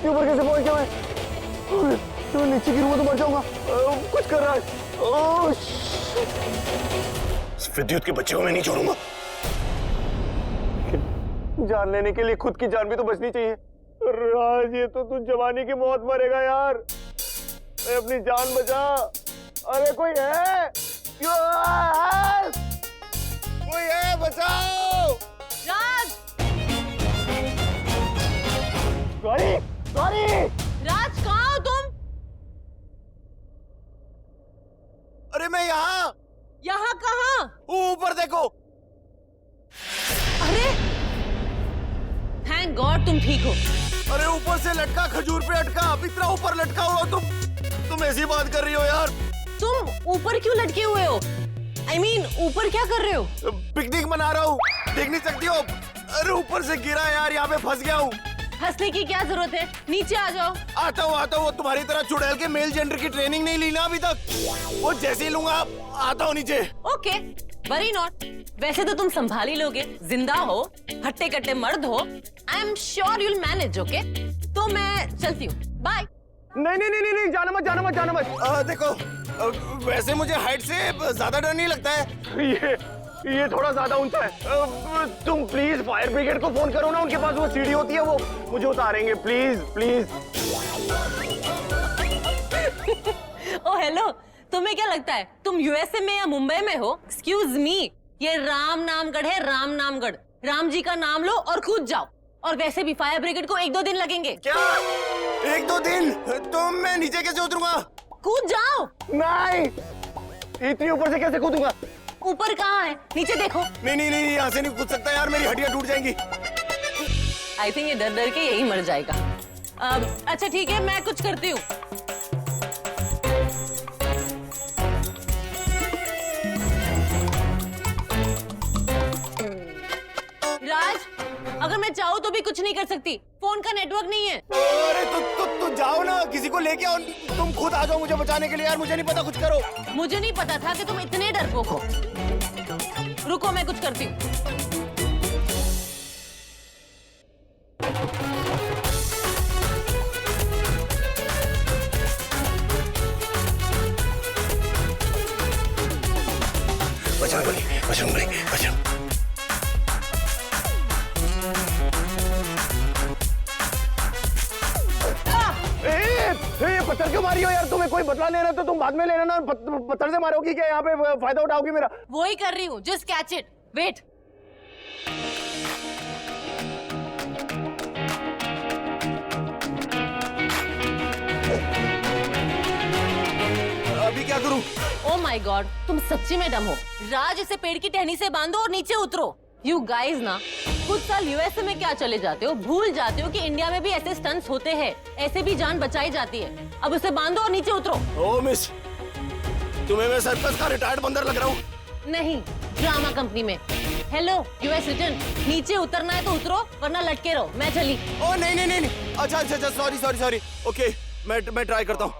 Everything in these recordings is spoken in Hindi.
इतने ऊपर कैसे पहुंच गया मैं? तो नीचे गिरूंगा तो मर जाऊंगा। कुछ कर रहा है। विद्युत के बच्चे को मैं नहीं छोड़ूंगा। जान लेने के लिए खुद की जान भी तो बचनी चाहिए। राज, ये तो तू जवानी की मौत मरेगा यार। अपनी जान बचा। अरे कोई है? कोई है, बचाओ। राज! Sorry sorry. राज, कहाँ हो तुम? अरे मैं यहाँ। यहाँ कहाँ? ऊपर देखो। अरे थैंक गॉड तुम ठीक हो। अरे ऊपर से लटका, खजूर पे अटका, इतना ऊपर लटका हुआ तुम ऐसी बात कर रही हो यार? तुम ऊपर क्यों लटके हुए हो? I mean, ऊपर क्या कर रहे हो? पिकनिक मना रहा हूँ, देख नहीं सकती हो? अरे ऊपर से गिरा यार, यहाँ पे फंस गया हूँ। हंसने की क्या जरूरत है, नीचे आ जाओ। आता हूँ, तुम्हारी तरह चुड़ैल के मेल जेंडर की ट्रेनिंग नहीं ली ना अभी तक। वो जैसे ही लूंगा आता हूँ नीचे। Okay, worry not. वैसे तो तुम संभाल ही लोगे, जिंदा हो, हट्टे कट्टे मर्द हो। I am sure you'll manage. Okay, तो मैं चलती हूँ, बाय। नहीं, जाना मत, जाना मत, जाना मत। देखो, वैसे मुझे हाइट से ज्यादा डर नहीं लगता है। ये थोड़ा ज्यादा ऊंचा है। तुम प्लीज फायर ब्रिगेड को फोन करो ना, उनके पास वो सीढ़ी होती है, वो मुझे उतारेंगे। Please please. ओ हेलो, तुम्हें क्या लगता है तुम यूएसए में या मुंबई में हो? एक्सक्यूज मी, ये राम नामगढ़ है, राम नामगढ़। राम जी का नाम लो और कूद जाओ। और वैसे भी फायर ब्रिगेड को 1-2 दिन लगेंगे। क्या 1-2 दिन? तो मैं नीचे कैसे उतरूंगा? कूद जाओ। नहीं, इतनी ऊपर से कैसे कूदूंगा? ऊपर कहाँ है, नीचे देखो। नहीं, यहाँ से नहीं कूद सकता यार, मेरी हड्डियां टूट जाएंगी। आई थिंक ये डर डर के यही मर जाएगा। अच्छा ठीक है, मैं कुछ करती हूँ। राज, अगर मैं चाहूँ तो भी कुछ नहीं कर सकती, फोन का नेटवर्क नहीं है। अरे तू जाओ ना, किसी को लेके आओ, तुम खुद आ जाओ मुझे बचाने के लिए यार, मुझे नहीं पता, कुछ करो। मुझे नहीं पता था कि तुम इतने डरपोक हो। रुको, मैं कुछ करती हूँ। बजरंगबली। ये पत्थर क्यों मारी हो यार? तुम्हें कोई बदला लेना तो तुम बाद में लेना ना। पत्थर से मारोगी क्या? यहाँ पे फायदा उठाओगी मेरा? वो ही कर रही हूँ, जस्ट कैच इट, वेट। अभी क्या करूं? ओ माय गॉड, तुम सच्ची में डम हो। राज, इसे पेड़ की टहनी से बांधो और नीचे उतरो। यू गाइज ना, कुछ साल यूएसए में क्या चले जाते हो, भूल जाते हो कि इंडिया में भी ऐसे स्टंट्स होते हैं, ऐसे भी जान बचाई जाती है। अब उसे बांधो और नीचे उतरो। ओ मिस, तुम्हें मैं सर्कस का रिटायर्ड बंदर लग रहा हूँ? नहीं, ड्रामा कंपनी में। हेलो यूएस रिटर्न, नीचे उतरना है तो उतरो वरना लटके रहो। मैं चली। ओ नहीं। अच्छा, सॉरी। ओके, मैं ट्राई करता हूँ।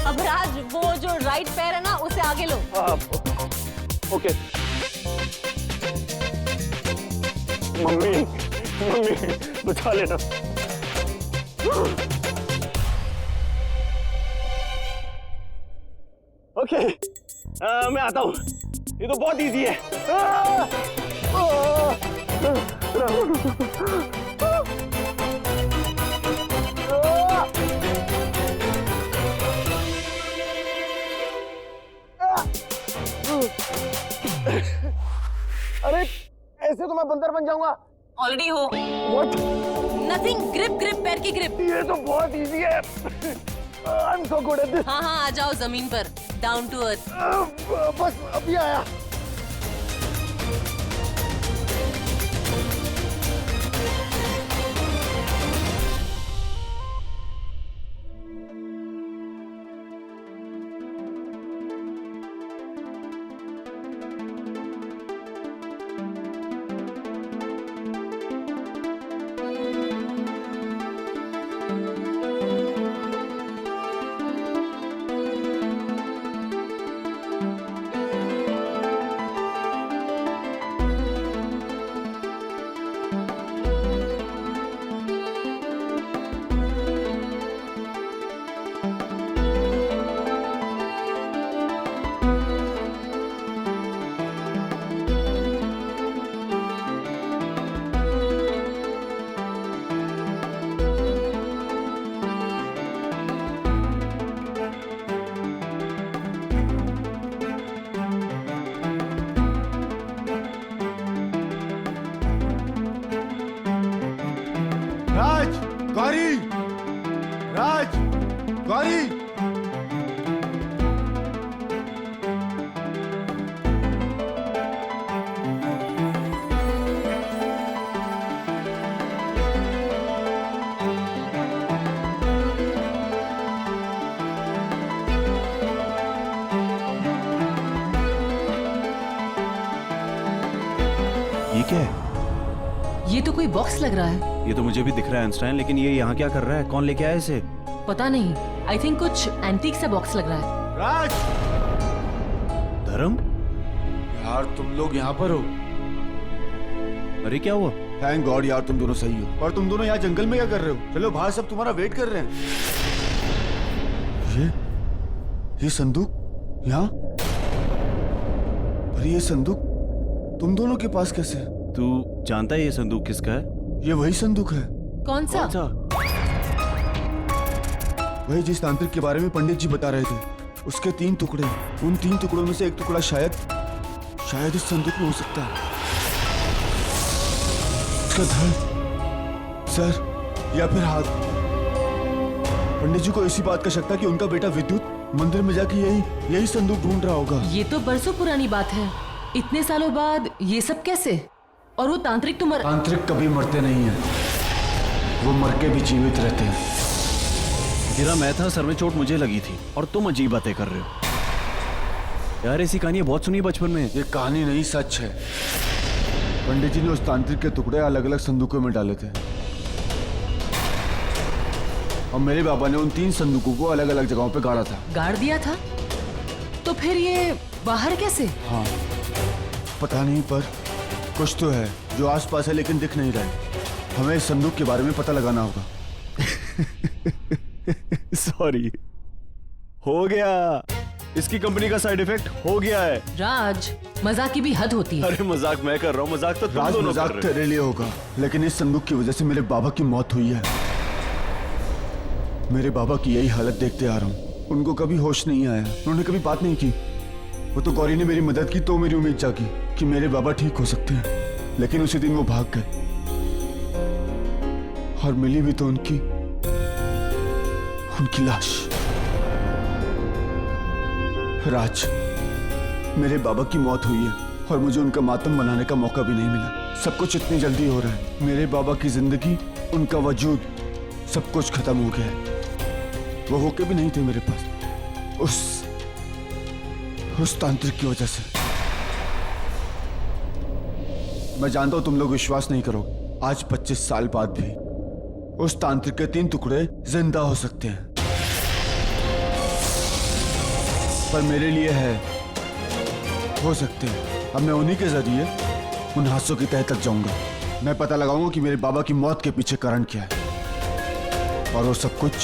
अब राज, वो जो राइट पैर है ना, उसे आगे लो। ओके। मम्मी बचा लेना। ओके, मैं आता हूँ। ये तो बहुत इजी है। अरे ऐसे तो मैं बंदर बन जाऊंगा। ऑलरेडी हो। What? नथिंग, ग्रिप पैर की ग्रिप। ये तो बहुत इजी है। I'm so good at this. हाँ, आ जाओ जमीन पर, डाउन टू अर्थ। बस अभी आया। राज, गौरी, राज, गौरी। ये क्या है? ये तो कोई बॉक्स लग रहा है। ये तो मुझे भी दिख रहा है आइंस्टाइन, लेकिन ये यहाँ क्या कर रहा है? कौन लेके आया इसे? पता नहीं, आई थिंक कुछ एंटीक सा बॉक्स लग रहा है। राज, धर्म, यार तुम लोग यहाँ पर हो। अरे क्या हुआ? थैंक गॉड यार तुम दोनों सही हो। और तुम दोनों यहाँ जंगल में क्या कर रहे हो? चलो बाहर सब तुम्हारा वेट कर रहे हैं। ये संदूक यहाँ? पर ये संदूक तुम दोनों के पास कैसे है? तू जानता है ये संदूक किसका है? ये वही संदूक है, कौन सा? कौन सा? वही जिस तांत्रिक के बारे में पंडित जी बता रहे थे। उसके 3 टुकड़े, उन 3 टुकड़ों में से एक टुकड़ा शायद इस संदूक में हो सकता है। उसका धड़, सर या फिर हाथ। पंडित जी को इसी बात का शक था कि उनका बेटा विद्युत मंदिर में जाके यही संदूक ढूंढ रहा होगा। ये तो बरसों पुरानी बात है। इतने सालों बाद ये सब कैसे? और वो तांत्रिक तो तांत्रिक कभी मरते नहीं है, वो मर के भी जीवित रहते हैं। गिरा मैं था, सर में चोट मुझे लगी थी और तुम अजीब बातें कर रहे हो। यार ऐसी कहानी बहुत सुनी बचपन में। ये कहानी नहीं, सच है। पंडित जी ने उस तांत्रिक के टुकड़े अलग अलग संदूकों में डाले थे और मेरे बाबा ने उन 3 संदूकों को अलग अलग जगहों पे गाड़ा था। गाड़ दिया था? तो फिर ये बाहर कैसे? हाँ पता नहीं, पर कुछ तो है जो आसपास है लेकिन दिख नहीं रहा है। हमें इस संदूक के बारे में पता लगाना होगा। सॉरी, हो गया। इसकी कंपनी का साइड इफेक्ट हो गया है। राज, मजाक की भी हद होती है। अरे मजाक मैं कर रहा हूँ, मजाक तो तुम राज, दोनों मजाक कर रहे हो। तेरे लिए होगा, लेकिन इस संदूक की वजह से मेरे बाबा की मौत हुई है। मेरे बाबा की यही हालत देखते आ रहा हूँ। उनको कभी होश नहीं आया, उन्होंने कभी बात नहीं की। वो तो गौरी ने मेरी मदद की तो मेरी उम्मीद जागी कि मेरे बाबा ठीक हो सकते हैं, लेकिन उसी दिन वो भाग गए और मिली भी तो उनकी लाश। राज, मेरे बाबा की मौत हुई है और मुझे उनका मातम मनाने का मौका भी नहीं मिला। सब कुछ इतनी जल्दी हो रहा है। मेरे बाबा की जिंदगी, उनका वजूद, सब कुछ खत्म हो गया है। वो होके भी नहीं थे मेरे पास उस तांत्रिक की वजह से। मैं जानता हूं तुम लोग विश्वास नहीं करोगे। आज 25 साल बाद भी उस तांत्रिक के 3 टुकड़े जिंदा हो सकते हैं, पर मेरे लिए हो सकते हैं। अब मैं उन्हीं के जरिए उन हादसों की तह तक जाऊंगा। मैं पता लगाऊंगा कि मेरे बाबा की मौत के पीछे कारण क्या है, और वो सब कुछ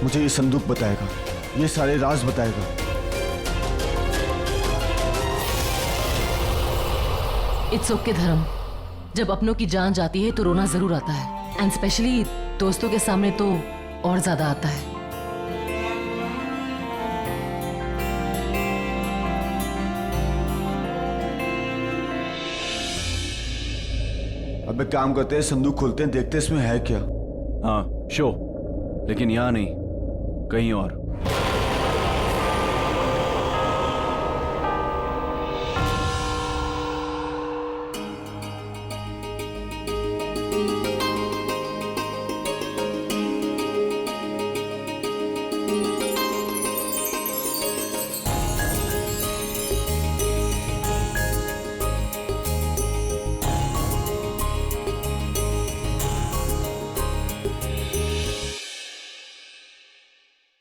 मुझे ये संदूक बताएगा, ये सारे राज बताएगा। इट्स ओके धर्म, जब अपनों की जान जाती है तो रोना जरूर आता है, एंड स्पेशली दोस्तों के सामने तो और ज्यादा आता है। अब एक काम करते हैं, संदूक खोलते हैं, देखते हैं इसमें है क्या। हाँ शो, लेकिन यहाँ नहीं, कहीं और।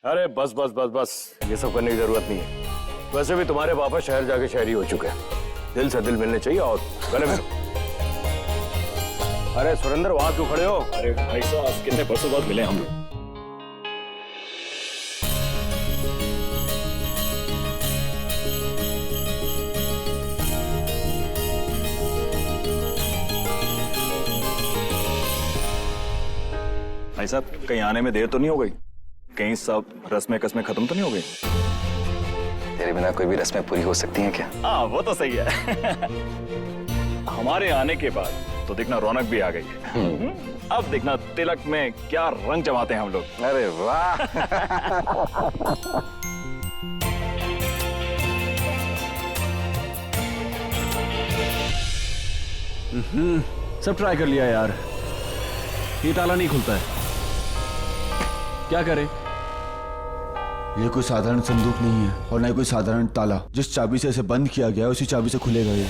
अरे बस बस बस बस, ये सब करने की जरूरत नहीं है। वैसे भी तुम्हारे पापा शहर जाके शहरी हो चुके हैं। दिल से दिल मिलने चाहिए और गले मिलो। अरे सुरेंद्र, वहां क्यों खड़े हो? अरे भाई साहब, कितने बरसों बाद मिले हम लोग। भाई साहब, कहीं आने में देर तो नहीं हो गई? कहीं सब रस्में कस्में खत्म तो नहीं हो गई? तेरे बिना कोई भी रस्में पूरी हो सकती हैं क्या? हाँ वो तो सही है। हमारे आने के बाद तो देखना रौनक भी आ गई है। अब देखना तिलक में क्या रंग जमाते हैं हम लोग। अरे वाह। सब ट्राई कर लिया यार, ये ताला नहीं खुलता है, क्या करें? ये कोई साधारण संदूक नहीं है और न ही कोई साधारण ताला। जिस चाबी से इसे बंद किया गया है उसी चाबी से खुलेगा ये।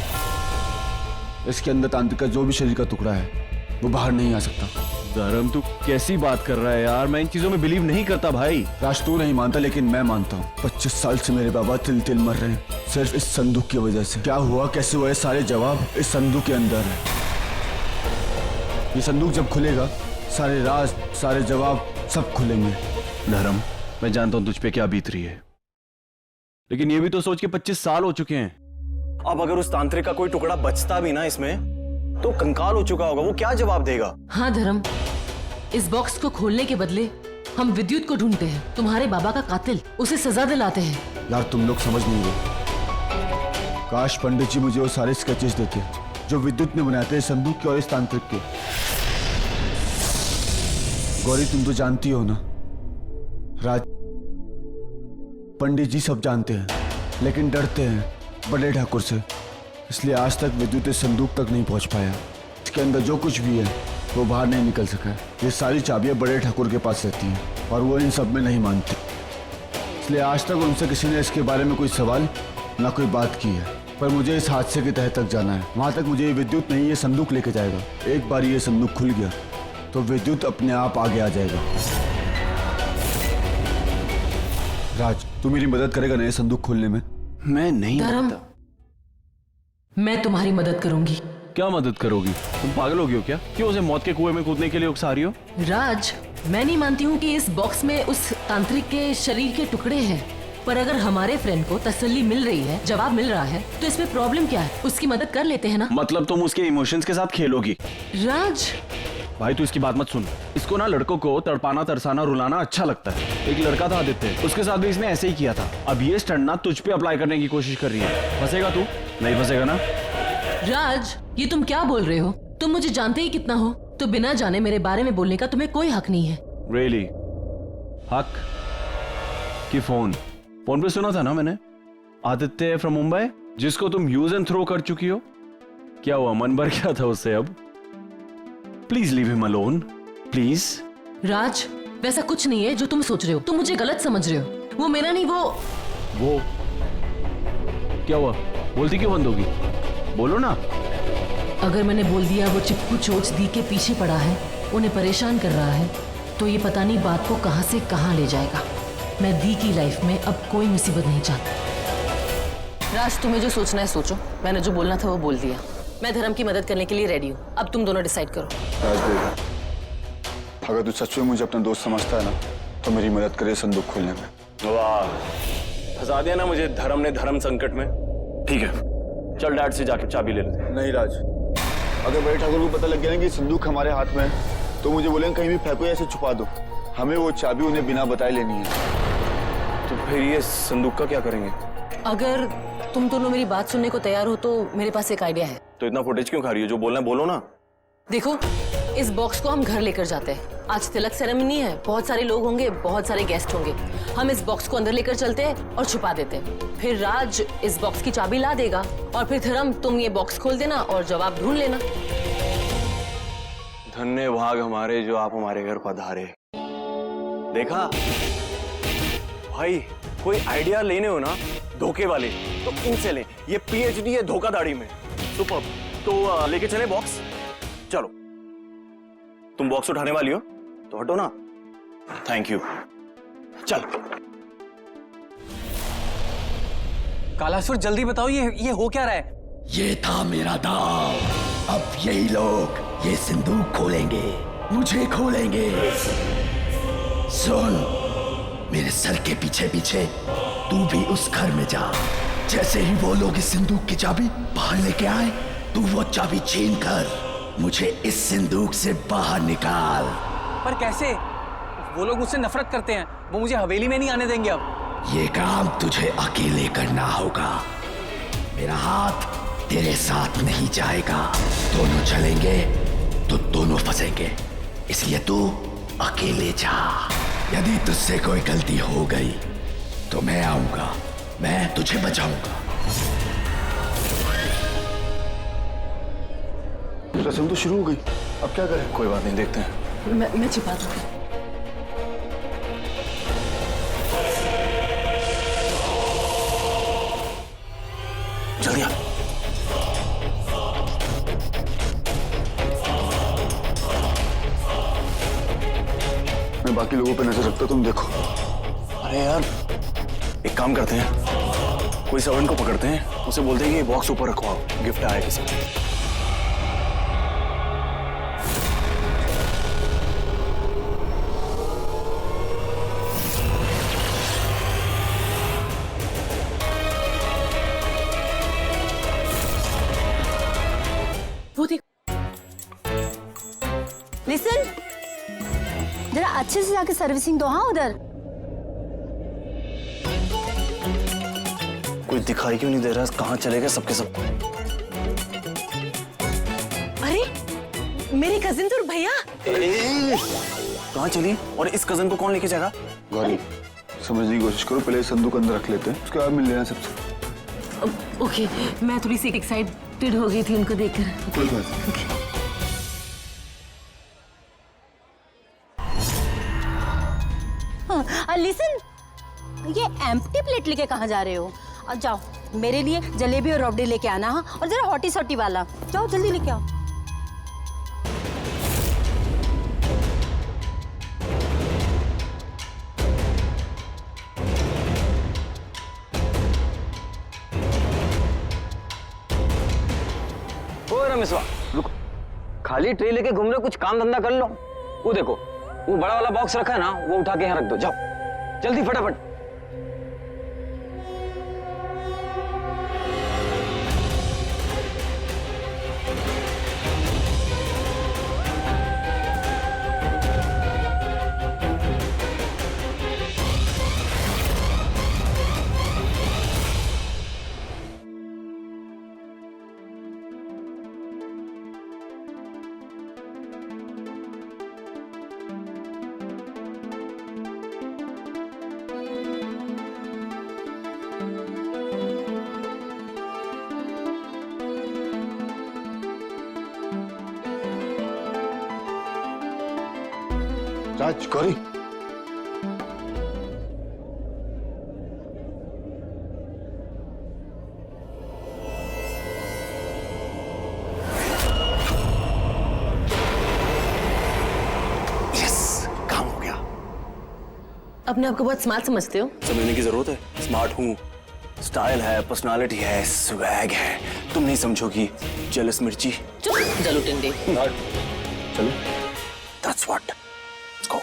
इसके अंदर तांत्रिक का जो भी शरीर का टुकड़ा है वो बाहर नहीं आ सकता। धर्म तू कैसी बात कर रहा है यार, मैं इन चीजों में बिलीव नहीं करता भाई। राज तू नहीं मानता लेकिन मैं मानता हूँ। 25 साल से मेरे बाबा तिल तिल मर रहे हैं सिर्फ इस संदूक की वजह से। क्या हुआ कैसे हुआ, सारे जवाब इस संदूक के अंदर है। ये संदूक जब खुलेगा सारे राज सारे जवाब सब खुलेंगे। धर्म मैं जानता हूँ तुझ पे क्या बीत रही है, लेकिन ये भी तो सोच के 25 साल हो चुके हैं। अब अगर उस तांत्रिक का कोई टुकड़ा बचता भी ना इसमें तो कंकाल हो चुका होगा, वो क्या जवाब देगा? हाँ धर्म, इस बॉक्स को खोलने के बदले हम विद्युत को ढूंढते हैं, तुम्हारे बाबा का कातिल, उसे सजा दिलाते हैं। यार तुम लोग समझ नहीं रहे। काश पंडित जी मुझे वो सारे स्केचेस देते जो विद्युत ने बनाए थे संदूक के और इस तांत्रिक के। गौरी तुम तो जानती हो ना, राज पंडित जी सब जानते हैं लेकिन डरते हैं बड़े ठाकुर से, इसलिए आज तक विद्युत इस संदूक तक नहीं पहुंच पाया। इसके अंदर जो कुछ भी है वो बाहर नहीं निकल सका। ये सारी चाबियां बड़े ठाकुर के पास रहती हैं और वो इन सब में नहीं मानते, इसलिए आज तक उनसे किसी ने इसके बारे में कोई सवाल ना कोई बात की है। पर मुझे इस हादसे के तह तक जाना है, वहां तक मुझे ये विद्युत नहीं ये संदूक लेके जाएगा। एक बार ये संदूक खुल गया तो विद्युत अपने आप आगे आ जाएगा। राज तू मेरी मदद करेगा ना ये संदूक खोलने में? मैं नहीं धर्म, मैं तुम्हारी मदद करूंगी। क्या मदद करोगी? तुम पागल हो गई हो क्या? क्यों उसे मौत के कुएं में कूदने के लिए उकसा रही हो? राज, मैं नहीं मानती हूँ कि इस बॉक्स में उस तांत्रिक के शरीर के टुकड़े हैं, पर अगर हमारे फ्रेंड को तसल्ली मिल रही है, जवाब मिल रहा है, तो इसमें प्रॉब्लम क्या है? उसकी मदद कर लेते हैं ना। मतलब तुम उसके इमोशंस के साथ खेलोगी? राज भाई तू इसकी बात मत सुन। इसको ना लड़कों को तड़पाना तरसाना रुलाना अच्छा लगता है। एक लड़का था आदित्य, उसके साथ भी इसने ऐसे ही किया था। अब ये स्टंट ना तुझ पे अप्लाई करने की कोशिश कर रही है। फंसेगा तू? नहीं फंसेगा ना? राज, ये तुम क्या बोल रहे हो? तुम मुझे जानते ही कितना हो, तो बिना जाने मेरे बारे में बोलने का तुम्हें कोई हक नहीं है। रियली? हक कि फोन पे सुना था ना मैंने, आदित्य फ्रॉम मुंबई, जिसको तुम यूज एंड थ्रो कर चुकी हो। क्या हुआ, मन भर गया था उससे? अब please leave him alone please. Raj, वैसा कुछ नहीं है जो तुम सोच रहे हो, तुम मुझे गलत समझ रहे हो। वो मेरा नहीं, वो क्या हुआ? बोलती क्यों बंद होगी? बोलो ना। अगर मैंने बोल दिया वो चिपकू चोच दी के पीछे पड़ा है, उन्हें परेशान कर रहा है, तो ये पता नहीं बात को कहां से कहां ले जाएगा। मैं दी की लाइफ में अब कोई मुसीबत नहीं चाहती। राज, तुम्हें जो सोचना है सोचो, मैंने जो बोलना था वो बोल दिया। मैं धर्म की मदद करने के लिए रेडी हूँ, अब तुम दोनों डिसाइड करो। राज बेटा, अगर तू सच में मुझे अपना दोस्त समझता है ना तो मेरी मदद करे संदूक खोलने में। वाह, फंसा दिया ना मुझे धर्म ने धर्म संकट में। ठीक है, चल डैड से जाके चाबी ले लेते। नहीं राज, अगर बड़े ठाकुर को पता लग गया ना कि संदूक हमारे हाथ में है तो मुझे बोलेंगे कहीं भी फेंको, ऐसे छुपा दो। हमें वो चाबी उन्हें बिना बताए लेनी है। तो फिर ये संदूक का क्या करेंगे? अगर तुम दोनों मेरी बात सुनने को तैयार हो तो मेरे पास एक आइडिया है। तो इतना फुटेज क्यों खा रही हो? जो बोलना है बोलो ना। देखो, इस बॉक्स को हम घर लेकर जाते हैं। आज तिलक सेरेमनी है, बहुत सारे लोग होंगे, बहुत सारे गेस्ट होंगे। हम इस बॉक्स को अंदर लेकर चलते हैं और छुपा देते हैं। फिर राज इस बॉक्स की चाबी ला देगा और फिर धर्म तुम ये बॉक्स खोल देना और जवाब ढूंढ लेना। धन्य भाग हमारे जो आप हमारे घर पधारे। देखा भाई, कोई आइडिया लेने हो ना धोखे वाले तो इनसे ले। ये पीएचडी है धोखाधड़ी में। सुपर। तो लेके चले बॉक्स? चलो, तुम बॉक्स उठाने वाली हो तो हटो ना। Thank you. चल कालासुर, जल्दी बताओ ये हो क्या रहा है? ये था मेरा दांव। अब यही लोग ये सिंदूक खोलेंगे, मुझे खोलेंगे। सुन, मेरे सर के पीछे पीछे तू भी उस घर में जा। जैसे ही वो लोग इस सिंदूक की चाबी बाहर लेके आए, तू वो चाबी छीन कर मुझे इस सिंदूक से बाहर निकाल। पर कैसे? वो लोग मुझसे नफरत करते हैं, वो मुझे हवेली में नहीं आने देंगे अब। ये काम तुझे अकेले करना होगा। मेरा हाथ तेरे साथ नहीं जाएगा। दोनों चलेंगे तो दोनों फंसेंगे, इसलिए तू अकेले जा। यदि तुझसे कोई गलती हो गई तो मैं आऊंगा, मैं तुझे बचाऊंगा। रस्म तो शुरू हो गई, अब क्या करें? कोई बात नहीं, देखते हैं। मैं छिपा दूंगी। जल्दी आ। मैं बाकी लोगों पे नजर रखता, तुम देखो। अरे यार, एक काम करते हैं, कोई सर्वेंट को पकड़ते हैं, उसे बोलते हैं कि ये बॉक्स ऊपर रखवाओ, गिफ्ट आया किसी को। वो देख। लिसन, जरा अच्छे से जाके सर्विसिंग दो। हाँ, उधर कोई दिखाई क्यों नहीं दे रहा? कहाँ चले गए सबके सब? अरे मेरी कजिन और भैया। कहाँ चली? और इस कजन को कौन लेके जाएगा? गौरी, समझने की कोशिश करो, पहले संदूक अंदर रख लेते हैं, उसके बाद मिल लेना सबसे। ओके, मैं थोड़ी सी एक्साइटेड हो गई थी उनको देखकर। कोई बात नहीं। लिसन, ये एम्प्टी प्लेट लेके कहाँ जा रहे हो? जाओ, मेरे लिए जलेबी और रबड़ी लेके आना। हाँ, और जरा हॉटी सॉटी वाला, जाओ जल्दी लेके आओ। ओ रमेशवा, रुको, खाली ट्रे लेके घूम रहे हो, कुछ काम धंधा कर लो। वो देखो, वो बड़ा वाला बॉक्स रखा है ना, वो उठा के यहाँ रख दो। जाओ जल्दी फटाफट। राज, गौरी, यस, काम हो गया। अपने आप को बहुत स्मार्ट समझते हो? समझने की जरूरत है, स्मार्ट हूँ, स्टाइल है, पर्सनालिटी है, स्वैग है। तुम नहीं समझोगी, जेलस मिर्ची। चुप, जलू टिंडे। चलो, that's what। Let's go।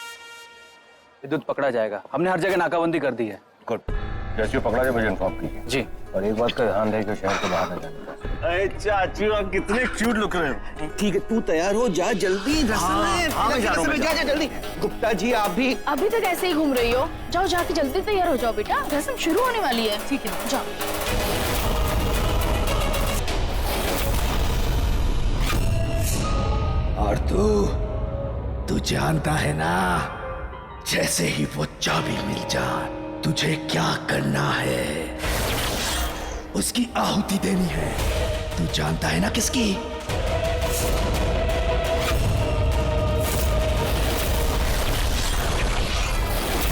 विद्युत पकड़ा जाएगा, हमने हर जगह नाकाबंदी कर दी है। गुड, जैसे पकड़ा जाए मुझे इन्फॉर्म कीजिए। जी। और एक बात का ध्यान रहे कि शहर के बाहर न जाए। अरे चाची, आप कितने क्यूट लुक रहे हो। ठीक है, तू तैयार हो, जा जल्दी। मैं जा रहा हूँ, जा जल्दी। गुप्ता जी, आप भी अभी तक ऐसे ही घूम रही हो? जाओ, जाके जल्दी तैयार हो जाओ बेटा, रस्म शुरू होने वाली है। ठीक है, जाओ। और तू जानता है ना, जैसे ही वो चाबी मिल जाए तुझे क्या करना है? उसकी आहुति देनी है। तू जानता है ना किसकी?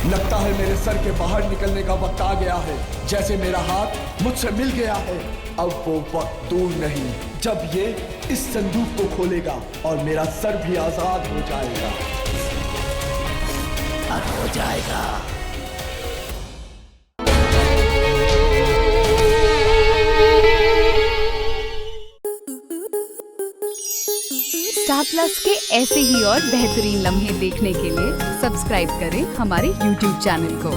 लगता है मेरे सर के बाहर निकलने का वक्त आ गया है। जैसे मेरा हाथ मुझसे मिल गया है, अब वो वक्त दूर नहीं जब ये इस संदूक को खोलेगा और मेरा सर भी आजाद हो जाएगा। अब हो जाएगा। स्टार प्लस के ऐसे ही और बेहतरीन लम्हे देखने के लिए सब्सक्राइब करें हमारे YouTube चैनल को।